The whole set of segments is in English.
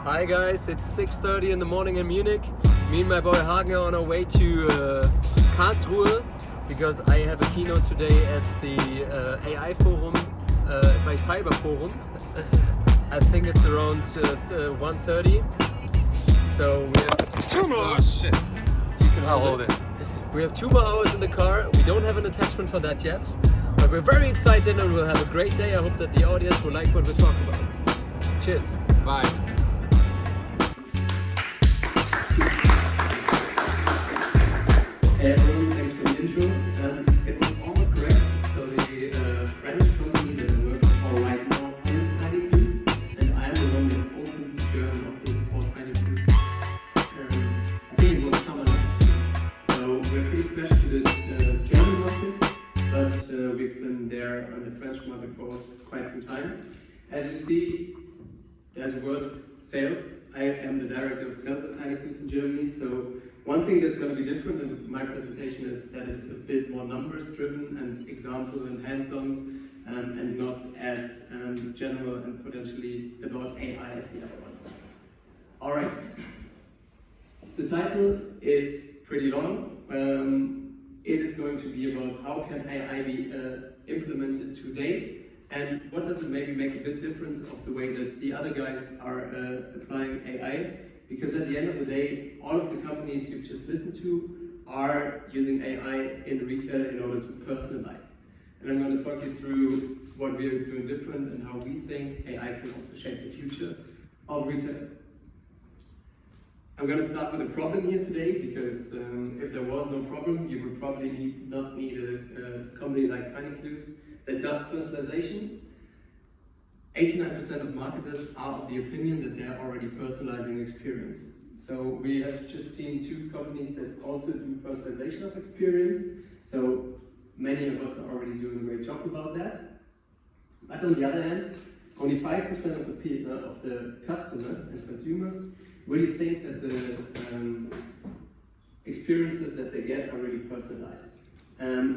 Hi guys, it's 6:30 in the morning in Munich. Me and my boy Hagen are on our way to Karlsruhe because I have a keynote today at the AI forum by Cyber Forum. I think it's around 1:30. So we have 2 more. Oh shit. You can Hold it. We have 2 more hours in the car. We don't have an attachment for that yet, but we're very excited and we'll have a great day. I hope that the audience will like what we're talking about. Cheers. Bye. Hey everyone, thanks for the intro. It was almost correct. So the French company that I'm working for right now is AIxIA, and I'm the one that opened the German office for AIxIA. I think it was summer last year. So we're pretty fresh to the German market, but we've been there on the French market for quite some time. As you see, there's a word sales. I am the director of sales at AIxIA in Germany. So one thing that's going to be different in my presentation is that it's a bit more numbers driven and example and hands-on and not as general and potentially about AI as the other ones. Alright, the title is pretty long. It is going to be about how can AI be implemented today and what does it maybe make a bit difference of the way that the other guys are applying AI. Because at the end of the day, all of the companies you've just listened to are using AI in retail in order to personalize. And I'm going to talk you through what we are doing different and how we think AI can also shape the future of retail. I'm going to start with a problem here today, because if there was no problem, you would probably not need a company like AIxIA that does personalization. 89% of marketers are of the opinion that they're already personalizing experience. So we have just seen 2 companies that also do personalization of experience. So many of us are already doing a great job about that. But on the other hand, only 5% of the people, of the customers and consumers really think that the experiences that they get are really personalized.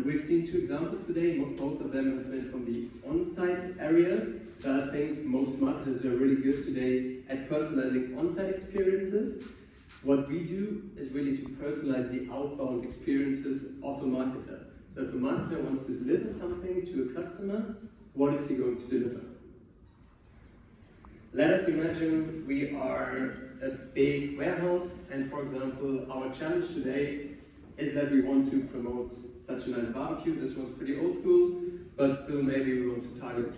We've seen 2 examples today. Both of them have been from the on-site area. So I think most marketers are really good today at personalizing on-site experiences. What we do is really to personalize the outbound experiences of a marketer. So if a marketer wants to deliver something to a customer, what is he going to deliver? Let us imagine we are a big warehouse, and for example, our challenge today is that we want to promote such a nice barbecue. This one's pretty old school, but still maybe we want to target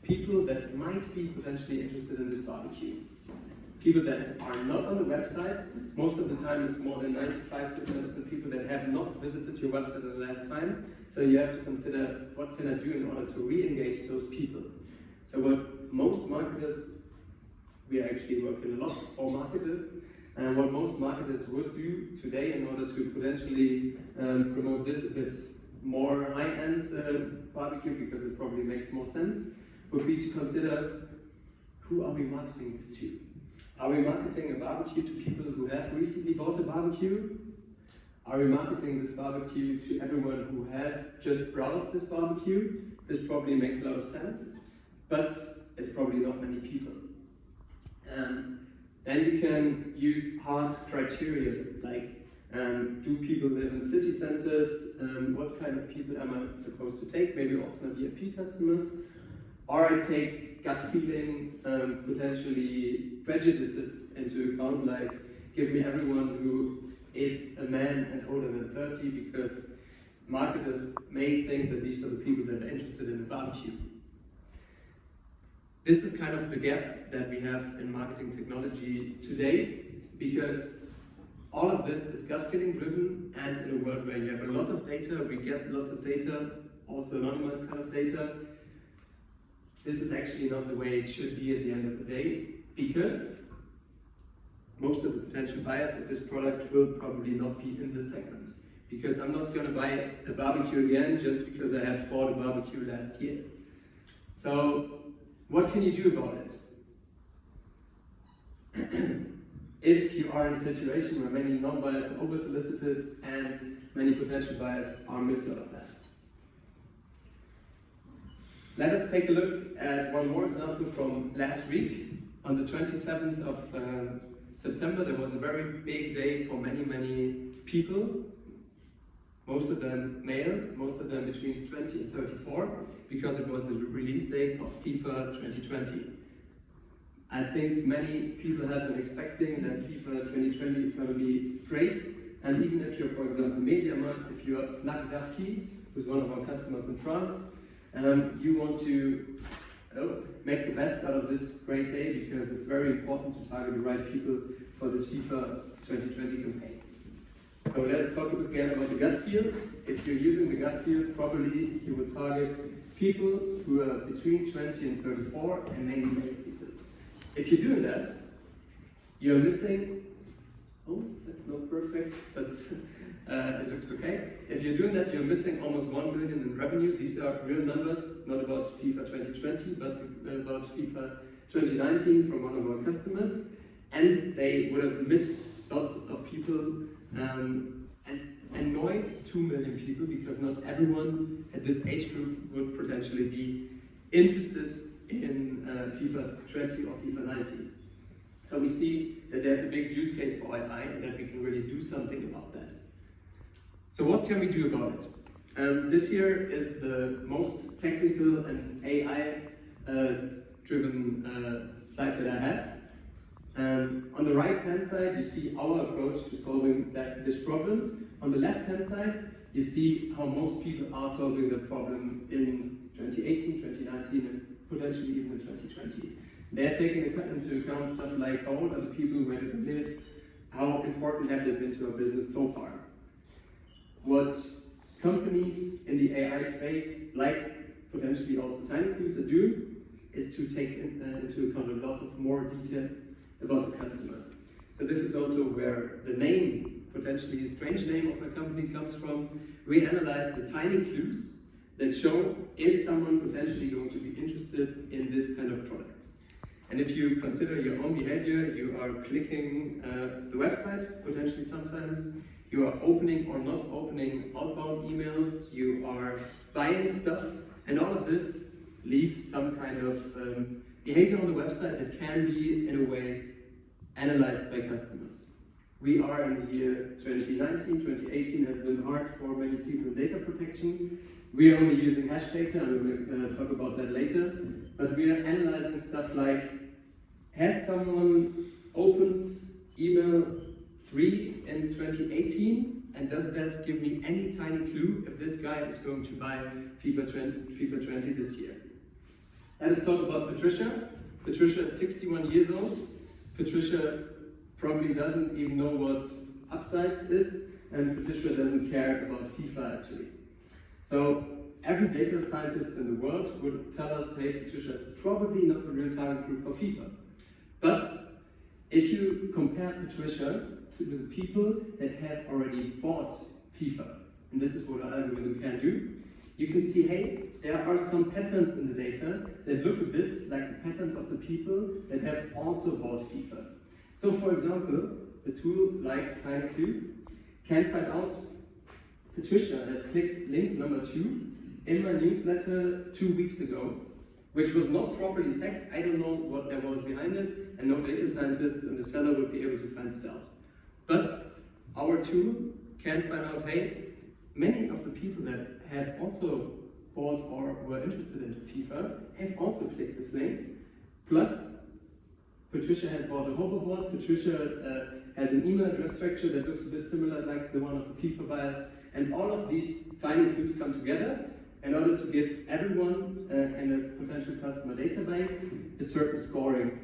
people that might be potentially interested in this barbecue. People that are not on the website. Most of the time it's more than 95% of the people that have not visited your website in the last time. So you have to consider, what can I do in order to re-engage those people? So what most marketers, we are actually working a lot for marketers, and what most marketers would do today in order to potentially promote this a bit more high-end barbecue, because it probably makes more sense, would be to consider, who are we marketing this to? Are we marketing a barbecue to people who have recently bought a barbecue? Are we marketing this barbecue to everyone who has just browsed this barbecue? This probably makes a lot of sense, but it's probably not many people. Then you can use hard criteria, like do people live in city centers? What kind of people am I supposed to take? Maybe also VIP customers. Or I take gut feeling, potentially prejudices into account, like give me everyone who is a man and older than 30, because marketers may think that these are the people that are interested in a barbecue. This is kind of the gap that we have in marketing technology today, because all of this is gut feeling driven, and in a world where you have a lot of data, we get lots of data, also anonymized kind of data. This is actually not the way it should be at the end of the day, because most of the potential buyers of this product will probably not be in this segment. Because I'm not going to buy a barbecue again just because I have bought a barbecue last year. So what can you do about it? If you are in a situation where many non-buyers are over-solicited and many potential buyers are missed out of that. Let us take a look at one more example from last week. On the 27th of September, there was a very big day for many people, most of them male, most of them between 20 and 34, because it was the release date of FIFA 2020. I think many people have been expecting that FIFA 2020 is going to be great, and even if you're, for example, MediaMarkt, if you're Fnac Darty, who's one of our customers in France, you want to make the best out of this great day, because it's very important to target the right people for this FIFA 2020 campaign. So let's talk again about the gut feel. If you're using the gut feel properly, you would target people who are between 20 and 34, and mainly male people. If you're doing that, you're missing, oh, that's not perfect, but it looks okay. If you're doing that, you're missing almost 1 million in revenue. These are real numbers, not about FIFA 2020, but about FIFA 2019 from one of our customers. And they would have missed lots of people and annoyed 2 million people, because not everyone at this age group would potentially be interested in FIFA 20 or FIFA 19. So we see that there's a big use case for AI and that we can really do something about that. So what can we do about it? This here is the most technical and AI driven slide that I have. On the right hand side, you see our approach to solving this problem. On the left hand side, you see how most people are solving the problem in 2018, 2019, and potentially even in 2020. They're taking into account stuff like how old are the people, where do they live, how important have they been to our business so far. What companies in the AI space, like potentially also TinyClues, are doing is to take into account a lot of more details about the customer. So this is also where the name, potentially a strange name of my company, comes from. We analyze the tiny clues that show is someone potentially going to be interested in this kind of product. And if you consider your own behavior, you are clicking the website potentially sometimes, you are opening or not opening outbound emails, you are buying stuff, and all of this leaves some kind of behavior on the website that can be, in a way, analyzed by customers. We are in the year 2019, 2018 has been hard for many people in data protection. We are only using hash data, and we're going to talk about that later. But we are analyzing stuff like, has someone opened email 3 in 2018? And does that give me any tiny clue if this guy is going to buy FIFA 20 this year? Let us talk about Patricia. Patricia is 61 years old. Patricia probably doesn't even know what upsides is, and Patricia doesn't care about FIFA actually. So every data scientist in the world would tell us, hey, Patricia is probably not the real target group for FIFA. But if you compare Patricia to the people that have already bought FIFA, and this is what our algorithm can do, you can see, hey, there are some patterns in the data that look a bit like the patterns of the people that have also bought FIFA. So for example, a tool like TinyClues can find out Patricia has clicked link number 2 in my newsletter 2 weeks ago, which was not properly tagged. I don't know what there was behind it, and no data scientists and the seller would be able to find this out. But our tool can find out, hey, many of the people that have also bought or were interested in FIFA have also clicked this link. Plus, Patricia has bought a hoverboard. Patricia has an email address structure that looks a bit similar like the one of the FIFA buyers. And all of these tiny clues come together in order to give everyone in a potential customer database a certain scoring.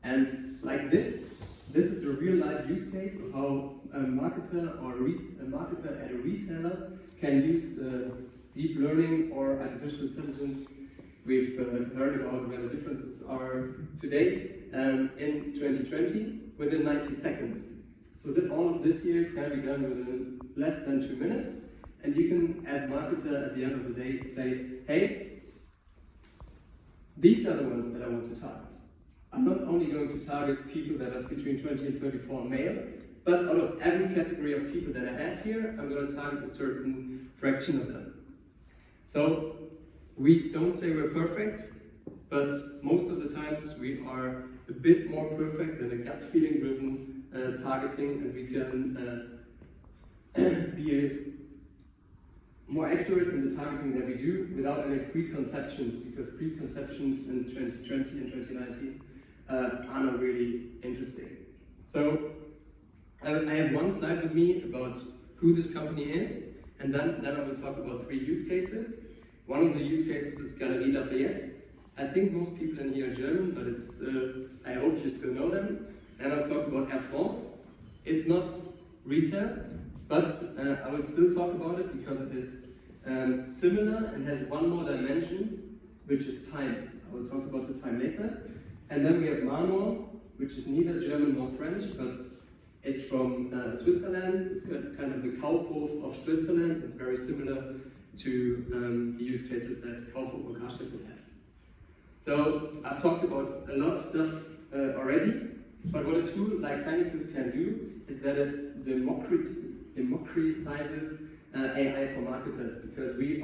And like this is a real life use case of how a marketer or a marketer at a retailer can use deep learning or artificial intelligence. We've heard about where the differences are today in 2020 within 90 seconds. So that all of this here can be done within less than 2 minutes, and you can, as a marketer, at the end of the day, say, hey, these are the ones that I want to target. I'm not only going to target people that are between 20 and 34 male, but out of every category of people that I have here, I'm going to target a certain fraction of them. So we don't say we're perfect, but most of the times we are a bit more perfect than a gut feeling driven targeting, and we can be more accurate in the targeting that we do without any preconceptions, because preconceptions in 2020 and 2019 are not really interesting. So I have one slide with me about who this company is, and then I will talk about 3 use cases. One of the use cases is Galerie Lafayette. I think most people in here are German, but it's I hope you still know them. And I'll talk about Air France. It's not retail, but I will still talk about it because it is similar and has one more dimension, which is time. I will talk about the time later. And then we have Manor, which is neither German nor French, but it's from Switzerland. It's kind of the Kaufhof of Switzerland. It's very similar to the use cases that Kaufhof or Karlsruhe would have. So I've talked about a lot of stuff already, but what a tool like TinyClues can do is that it democratizes AI for marketers, because we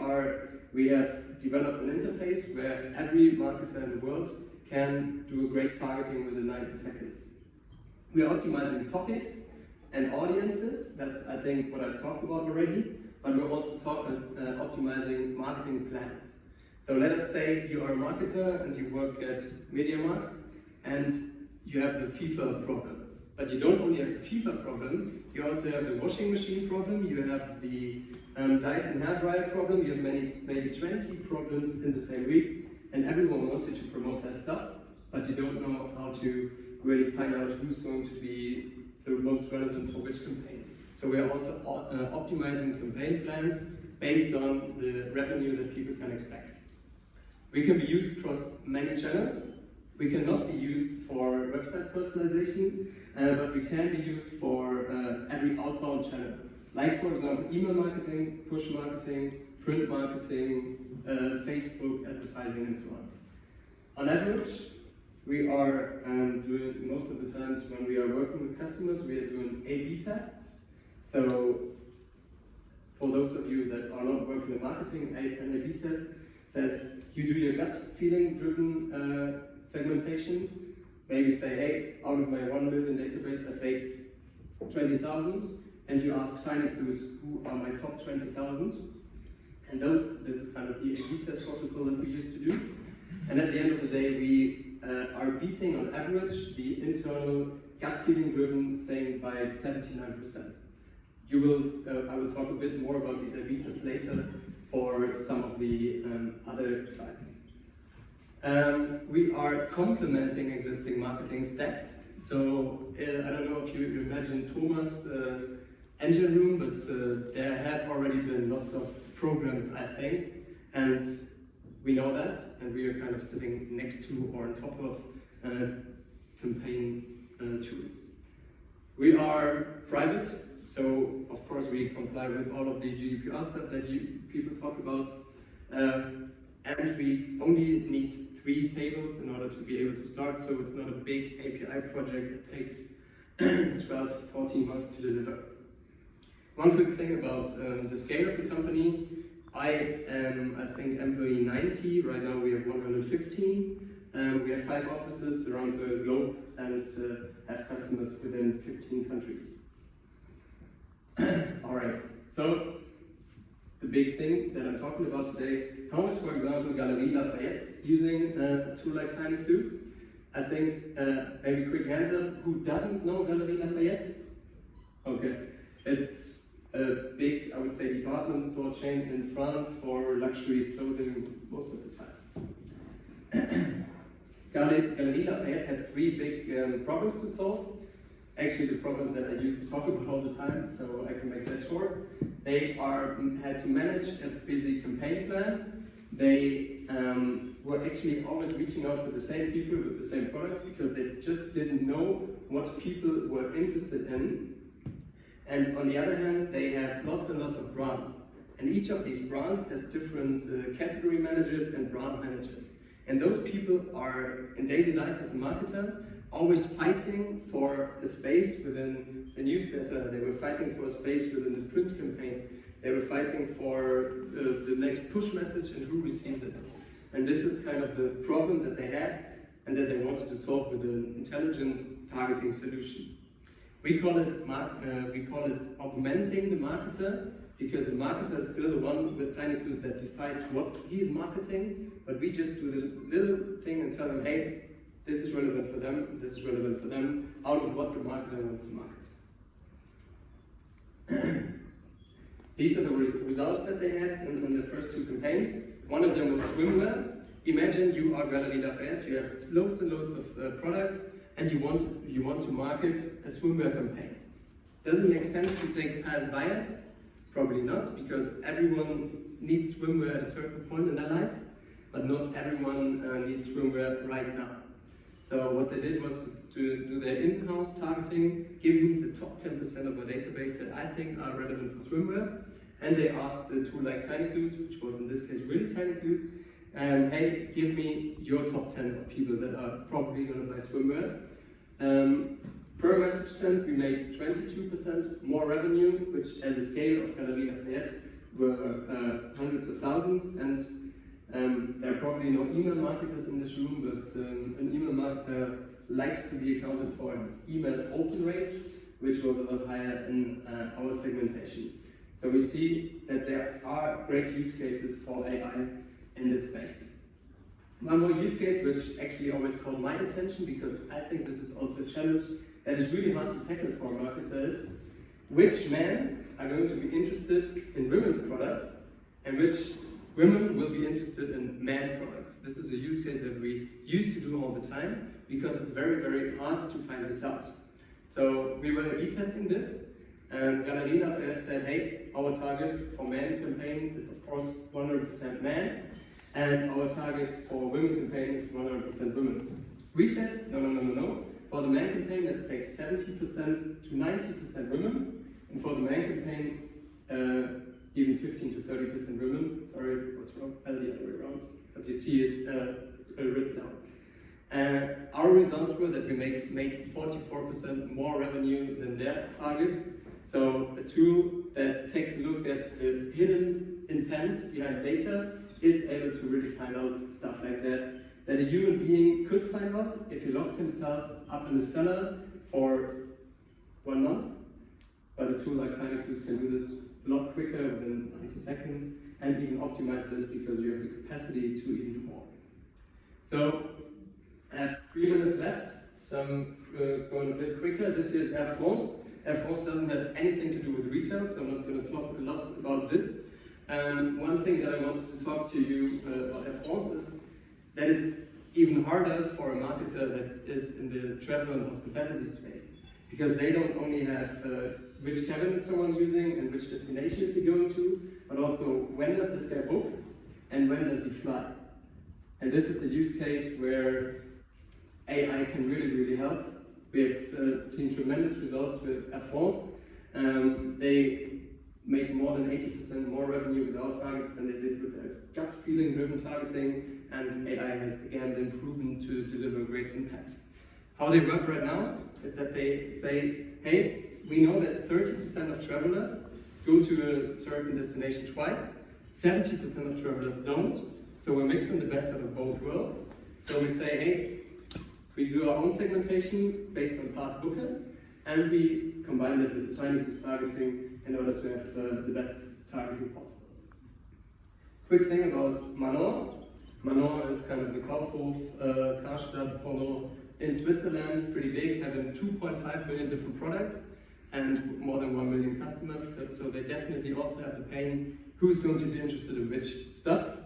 have developed an interface where every marketer in the world can do a great targeting within 90 seconds. We are optimizing topics and audiences. That's, I think, what I've talked about already, but we're also optimizing marketing plans. So let us say you are a marketer and you work at MediaMarkt and you have the FIFA problem. But you don't only have the FIFA problem, you also have the washing machine problem, you have the Dyson hairdryer problem, you have maybe 20 problems in the same week, and everyone wants you to promote their stuff, but you don't know how to really find out who's going to be the most relevant for which campaign. So we are also optimizing campaign plans based on the revenue that people can expect. We can be used across many channels. We cannot be used for website personalization, but we can be used for every outbound channel. Like, for example, email marketing, push marketing, print marketing, Facebook advertising, and so on. On average, we are doing, most of the times when we are working with customers, we are doing A/B tests. So for those of you that are not working in marketing, an A/B test says you do your gut feeling driven segmentation. Maybe say, hey, out of my 1 million database, I take 20,000, and you ask TinyClues who are my top 20,000. And this is kind of the A/B test protocol that we used to do. And at the end of the day, we are beating on average the internal gut feeling driven thing by 79%. I will talk a bit more about these A/B tests later for some of the other clients. We are complementing existing marketing stacks. So I don't know if you imagine Thomas' engine room, but there have already been lots of programs, I think, and we know that, and we are kind of sitting next to or on top of campaign tools. We are private, so of course we comply with all of the GDPR stuff that people talk about, and we only need 3 tables in order to be able to start, so it's not a big API project that takes 12 to 14 months to deliver. One quick thing about the scale of the company. I am, I think, employee 90. Right now we have 115. We have 5 offices around the globe and have customers within 15 countries. Alright, so the big thing that I'm talking about today, how is, for example, Galerie Lafayette using a tool like TinyClues? I think, maybe quick hands up, who doesn't know Galerie Lafayette? Okay, it's a big, I would say, department store chain in France for luxury clothing most of the time. Galerie Lafayette had 3 big problems to solve. Actually, the problems that I used to talk about all the time, so I can make that short. They had to manage a busy campaign plan. They were actually always reaching out to the same people with the same products because they just didn't know what people were interested in. And on the other hand, they have lots and lots of brands. And each of these brands has different category managers and brand managers. And those people are, in daily life as a marketer, always fighting for a space within the newsletter. They were fighting for a space within the print campaign. They were fighting for the next push message and who receives it. And this is kind of the problem that they had. and that they wanted to solve with an intelligent targeting solution. We call it augmenting the marketer, because the marketer is still the one with tiny clues that decides what he's marketing, but we just do the little thing and tell them, hey, this is relevant for them, this is relevant for them, out of what the marketer wants to market. These are the results that they had in the first two campaigns. One of them was swimwear. Imagine you are Galerie Lafayette, you have loads and loads of products, and you want to market a swimwear campaign. Does it make sense to take past bias? Probably not, because everyone needs swimwear at a certain point in their life, but not everyone needs swimwear right now. So what they did was to do their in-house targeting, give me the top 10% of my database that I think are relevant for swimwear, and they asked a tool like Tiny Clues, which was in this case really Tiny Clues, hey, give me your top 10 of people that are probably going to buy swimwear. Per message sent, we made 22% more revenue, which at the scale of Galerie Lafayette were hundreds of thousands, and there are probably no email marketers in this room, but an email marketer likes to be accounted for his email open rate, which was a lot higher in our segmentation. So we see that there are great use cases for AI in this space. One more use case, which actually always caught my attention, because I think this is also a challenge that is really hard to tackle for marketers. Which men are going to be interested in women's products, and which women will be interested in men products? This is a use case that we used to do all the time, because it's very, very hard to find this out. So we were A/B testing this, and Galerie Lafayette said, hey, our target for men campaign is of course 100% men, and our target for women campaign is 100% women. We said, no. For the men campaign, let's take 70% to 90% women, and for the men campaign, even 15 to 30% women. Sorry, it was wrong, the other way around, but you see it written down. Our results were that we made 44% more revenue than their targets. So a tool that takes a look at the hidden intent behind data is able to really find out stuff like that a human being could find out if he locked himself up in a cellar for 1 month. But a tool like Tiny Clues can do this a lot quicker, within 90 seconds, and even optimize this because you have the capacity to even do more. So I have 3 minutes left, so I'm going a bit quicker. This here is Air France. Air France doesn't have anything to do with retail, so I'm not going to talk a lot about this. One thing that I wanted to talk to you about Air France is that it's even harder for a marketer that is in the travel and hospitality space, because they don't only have which cabin is someone using and which destination is he going to, but also when does this guy book and when does he fly. And this is a use case where AI can really, really help. We have seen tremendous results with Air France. They made more than 80% more revenue with our targets than they did with their gut feeling driven targeting, and AI has again been proven to deliver great impact. How they work right now is that they say, hey, we know that 30% of travelers go to a certain destination twice, 70% of travelers don't, so we're mixing the best out of both worlds. So we say, hey, we do our own segmentation based on past bookers, and we combine that with Tiny Clues targeting in order to have the best targeting possible. Quick thing about Manor. Manor is kind of the Kaufhof, Karstadt, Polo in Switzerland, pretty big, having 2.5 million different products and more than 1 million customers. So they definitely also have the pain, who's going to be interested in which stuff.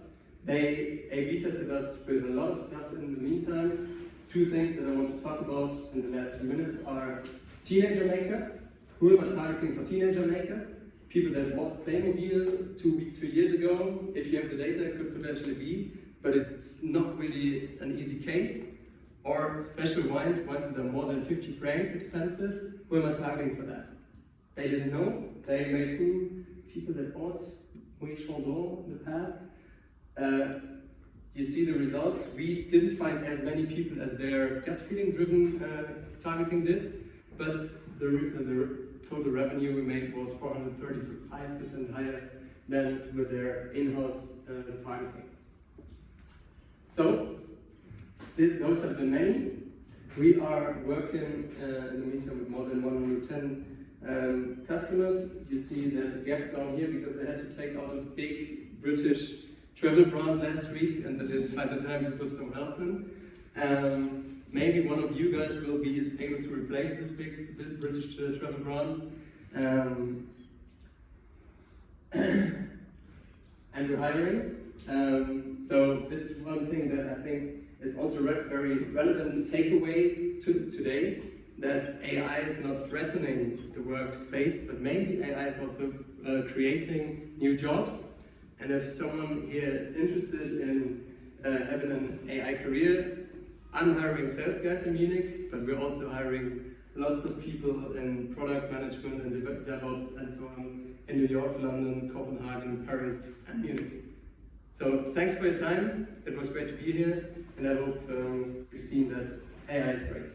They A/B tested us with a lot of stuff in the meantime. 2 things that I want to talk about in the last 2 minutes are teenager maker. Who am I targeting for teenager maker? People that bought Playmobil 2 years ago. If you have the data, it could potentially be, but it's not really an easy case. Or special wines that are more than 50 francs expensive. Who am I targeting for that? They didn't know. They made people that bought Moët Chandon in the past. You see the results. We didn't find as many people as their gut feeling driven targeting did, but the total revenue we made was 435% higher than with their in-house targeting. So those have been many. We are working in the meantime with more than 110 customers. You see there's a gap down here because I had to take out a big British travel brand last week and I didn't find the time to put someone else in. Maybe one of you guys will be able to replace this big British travel brand. And we're hiring. So this is one thing that I think is also very relevant takeaway to today, that AI is not threatening the workspace, but maybe AI is also creating new jobs. And if someone here is interested in having an AI career, I'm hiring sales guys in Munich, but we're also hiring lots of people in product management and DevOps and so on in New York, London, Copenhagen, Paris, and Munich. So thanks for your time. It was great to be here, and I hope you've seen that AI is great.